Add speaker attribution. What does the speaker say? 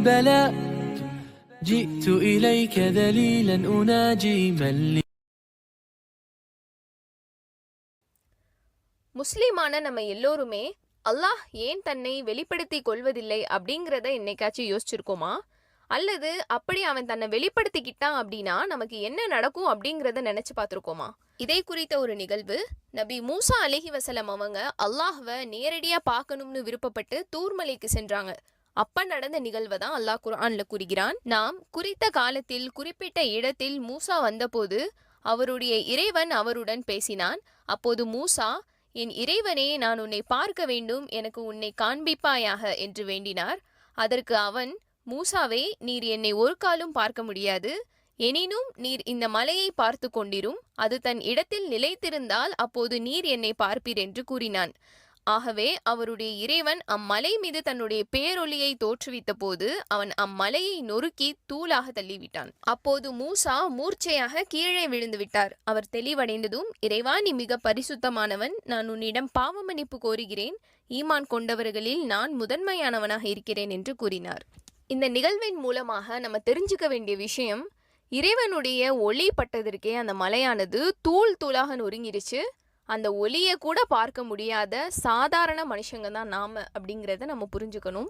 Speaker 1: البلاء جئت إليك ذليلا أناجي من لي.
Speaker 2: முஸ்லிமான நம்ம எல்லோருமே அல்லாஹ் ஏன் தன்னை வெளிப்படுத்தி கொள்வதில்லை அப்படிங்கிறத என்னைக்காச்சும் யோசிச்சிருக்கோமா? அல்லது அப்படி அவன் தன்னை வெளிப்படுத்திக்கிட்டான் அப்படின்னா நமக்கு என்ன நடக்கும் அப்படிங்கிறத நினைச்சு பார்த்துருக்கோமா? இதை குறித்த ஒரு நிகழ்வு, நபி மூசா அலைஹி வஸல்லம் அவங்க அல்லாஹ்வை நேரடியா பார்க்கணும்னு விருப்பப்பட்டு தூர்மலைக்கு சென்றாங்க. அப்ப நடந்த நிகழ்வை தான் அல்லாஹ் குர்ஆன்ல கூறுகிறான். நாம் குறித்த காலத்தில் குறிப்பிட்ட இடத்தில் மூசா வந்தபோது அவருடைய இறைவன் அவருடன் பேசினான். அப்போது மூசா, என் இறைவனே, நான் உன்னை பார்க்க வேண்டும், எனக்கு உன்னை காண்பிப்பாயாக என்று வேண்டினார். அதற்கு அவன், மூசாவே, நீர் என்னை ஒரு காலும் பார்க்க முடியாது. எனினும் நீர் இந்த மலையை பார்த்து கொண்டிரும். அது தன் இடத்தில் நிலைத்திருந்தால் அப்போது நீர் என்னை பார்ப்பீர் என்று கூறினான். ஆகவே அவருடைய இறைவன் அம்மலை மீது தன்னுடைய பேரொளியை தோற்றுவித்த போது அவன் அம்மலையை நொறுக்கி தூளாக தள்ளிவிட்டான். அப்போது மூசா மூர்ச்சையாக கீழே விழுந்து விட்டார். அவர் தெளிவடைந்ததும், இறைவா, நீ மிக பரிசுத்தமானவன், நான் உன்னிடம் பாவ மன்னிப்பு கோருகிறேன், ஈமான் கொண்டவர்களில் நான் முதன்மையானவனாக இருக்கிறேன் என்று கூறினார். இந்த நிகழ்வின் மூலமாக நம்ம தெரிஞ்சுக்க வேண்டிய விஷயம், இறைவனுடைய ஒளி பட்டதற்கே அந்த மலையானது தூள் தூளாக நொறுங்கிருச்சு. அந்த ஒளியை கூட பார்க்க முடியாத சாதாரண மனுஷங்க தான் நாம அப்படிங்கிறத நம்ம புரிஞ்சுக்கணும்.